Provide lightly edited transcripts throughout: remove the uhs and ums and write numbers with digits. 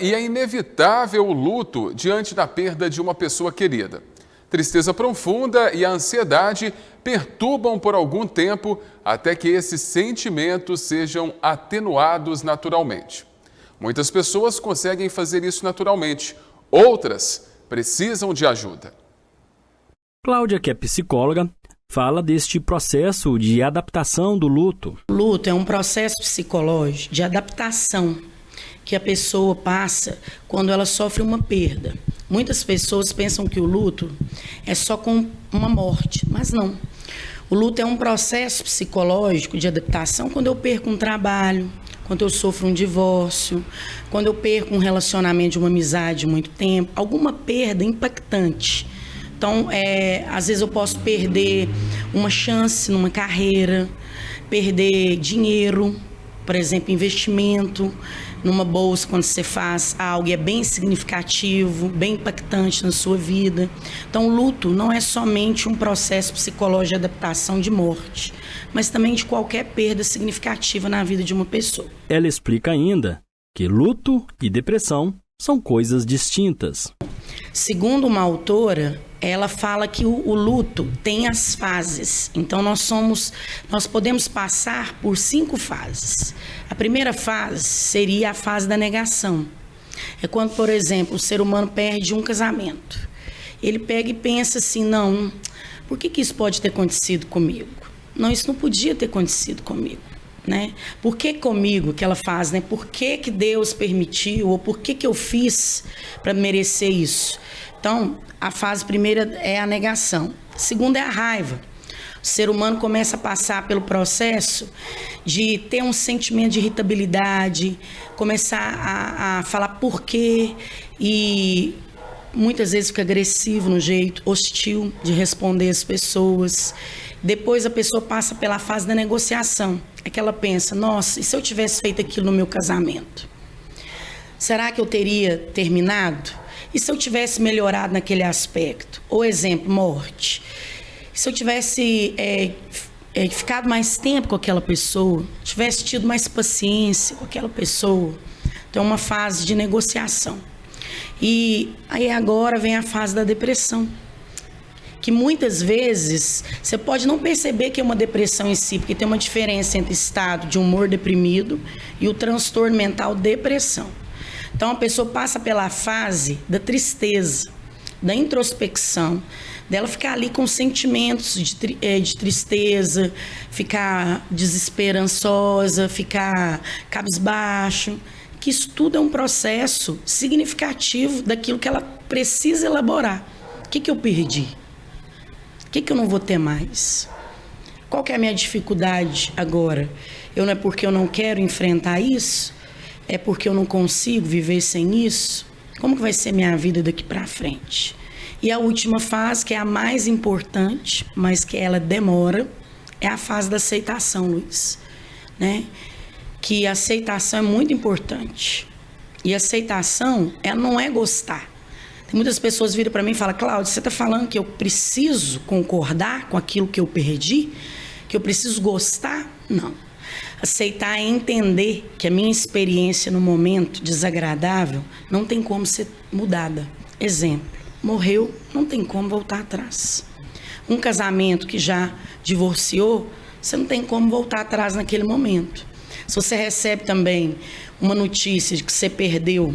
E é inevitável o luto diante da perda de uma pessoa querida. Tristeza profunda e a ansiedade perturbam por algum tempo até que esses sentimentos sejam atenuados naturalmente. Muitas pessoas conseguem fazer isso naturalmente, outras precisam de ajuda. Cláudia, que é psicóloga, fala deste processo de adaptação do luto. O luto é um processo psicológico de adaptação que a pessoa passa quando ela sofre uma perda. Muitas pessoas pensam que o luto é só com uma morte, mas não. O luto é um processo psicológico de adaptação quando eu perco um trabalho, quando eu sofro um divórcio, quando eu perco um relacionamento de uma amizade de muito tempo, alguma perda impactante. Então, às vezes eu posso perder uma chance numa carreira, perder dinheiro, por exemplo, investimento numa bolsa, quando você faz algo e é bem significativo, bem impactante na sua vida. Então, o luto não é somente um processo psicológico de adaptação de morte, mas também de qualquer perda significativa na vida de uma pessoa. Ela explica ainda que luto e depressão são coisas distintas. Segundo uma autora, ela fala que o luto tem as fases. Então, nós podemos passar por 5 fases. A primeira fase seria a fase da negação. É quando, por exemplo, o ser humano perde um casamento. Ele pega e pensa assim, não, por que isso pode ter acontecido comigo? Não, isso não podia ter acontecido comigo. Né? Por que comigo que ela faz? Né? Por que Deus permitiu? Ou por que eu fiz para merecer isso? Então, a fase primeira é a negação. A segunda é a raiva. O ser humano começa a passar pelo processo de ter um sentimento de irritabilidade, começar a falar por quê e muitas vezes fica agressivo no jeito, hostil de responder às pessoas. Depois a pessoa passa pela fase da negociação. É que ela pensa, nossa, e se eu tivesse feito aquilo no meu casamento? Será que eu teria terminado? E se eu tivesse melhorado naquele aspecto? Ou exemplo, morte. Se eu tivesse ficado mais tempo com aquela pessoa, tivesse tido mais paciência com aquela pessoa. Então, é uma fase de negociação. E aí agora vem a fase da depressão, que muitas vezes você pode não perceber que é uma depressão em si, porque tem uma diferença entre estado de humor deprimido e o transtorno mental depressão. Então a pessoa passa pela fase da tristeza, da introspecção, dela ficar ali com sentimentos de tristeza, ficar desesperançosa, ficar cabisbaixo, que isso tudo é um processo significativo daquilo que ela precisa elaborar. O que eu perdi? O que eu não vou ter mais? Qual que é a minha dificuldade agora? Não é porque eu não quero enfrentar isso? É porque eu não consigo viver sem isso? Como que vai ser minha vida daqui para frente? E a última fase, que é a mais importante, mas que ela demora, é a fase da aceitação, Luiz. Né? Que a aceitação é muito importante. E a aceitação, ela não é gostar. Tem muitas pessoas viram para mim e falam, Cláudia, você está falando que eu preciso concordar com aquilo que eu perdi? Que eu preciso gostar? Não. Aceitar é entender que a minha experiência no momento desagradável não tem como ser mudada. Exemplo, morreu, não tem como voltar atrás. Um casamento que já divorciou, você não tem como voltar atrás naquele momento. Se você recebe também uma notícia de que você perdeu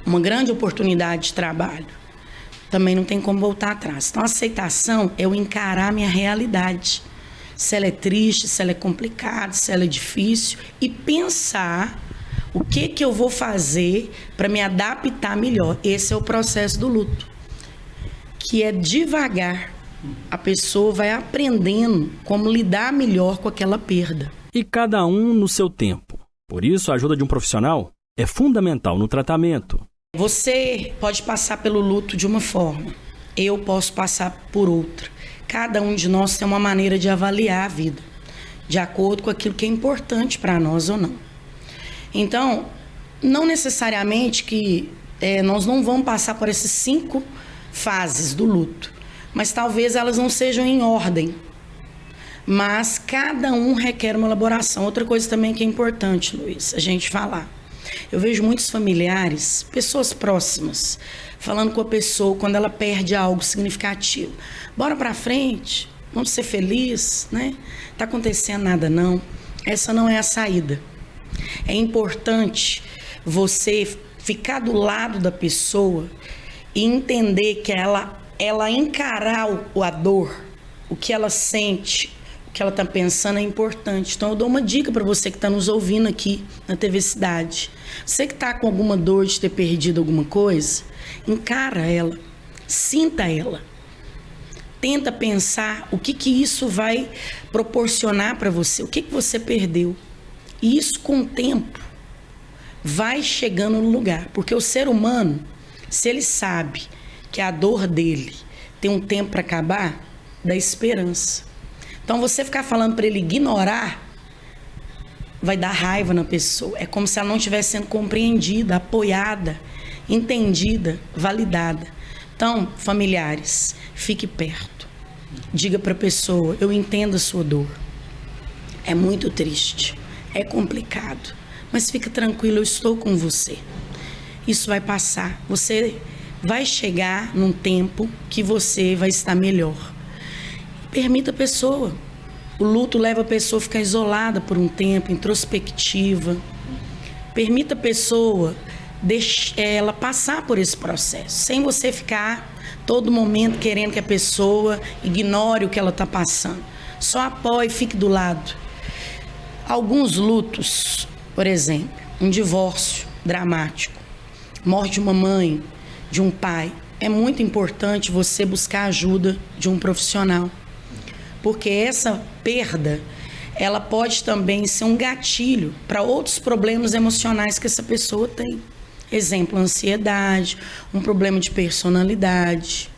uma grande oportunidade de trabalho, também não tem como voltar atrás. Então, a aceitação é eu encarar a minha realidade. Se ela é triste, se ela é complicada, se ela é difícil, e pensar o que eu vou fazer para me adaptar melhor. Esse é o processo do luto, que é devagar. A pessoa vai aprendendo como lidar melhor com aquela perda. E cada um no seu tempo. Por isso, a ajuda de um profissional é fundamental no tratamento. Você pode passar pelo luto de uma forma, eu posso passar por outra. Cada um de nós tem uma maneira de avaliar a vida, de acordo com aquilo que é importante para nós ou não. Então, não necessariamente que nós não vamos passar por essas 5 fases do luto, mas talvez elas não sejam em ordem. Mas cada um requer uma elaboração. Outra coisa também que é importante, Luiz, a gente falar. Eu vejo muitos familiares, pessoas próximas, falando com a pessoa quando ela perde algo significativo. Bora pra frente, vamos ser felizes, né? Tá acontecendo nada não. Essa não é a saída. É importante você ficar do lado da pessoa e entender que ela encarar a dor, o que ela sente, o que ela está pensando é importante. Então eu dou uma dica para você que está nos ouvindo aqui na TV Cidade. Você que está com alguma dor de ter perdido alguma coisa, encara ela, sinta ela. Tenta pensar o que isso vai proporcionar para você, o que você perdeu. E isso com o tempo vai chegando no lugar, porque o ser humano, se ele sabe que a dor dele tem um tempo para acabar, dá esperança. Então você ficar falando para ele ignorar, vai dar raiva na pessoa. É como se ela não estivesse sendo compreendida, apoiada, entendida, validada. Então, familiares, fique perto. Diga para a pessoa, eu entendo a sua dor. É muito triste, é complicado, mas fica tranquilo, eu estou com você. Isso vai passar. Você vai chegar num tempo que você vai estar melhor. Permita a pessoa. O luto leva a pessoa a ficar isolada por um tempo, introspectiva. Permita a pessoa, deixe ela passar por esse processo, sem você ficar todo momento querendo que a pessoa ignore o que ela está passando. Só apoie, fique do lado. Alguns lutos, por exemplo, um divórcio dramático, morte de uma mãe, de um pai, é muito importante você buscar a ajuda de um profissional. Porque essa perda, ela pode também ser um gatilho para outros problemas emocionais que essa pessoa tem. Exemplo, ansiedade, um problema de personalidade,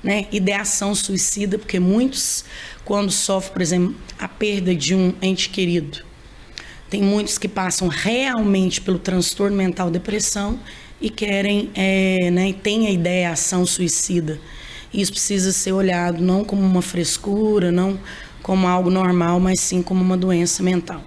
né? Ideação suicida, porque muitos, quando sofrem, por exemplo, a perda de um ente querido, tem muitos que passam realmente pelo transtorno mental, depressão, e querem, né, tem a ideação suicida. Isso precisa ser olhado não como uma frescura, não como algo normal, mas sim como uma doença mental.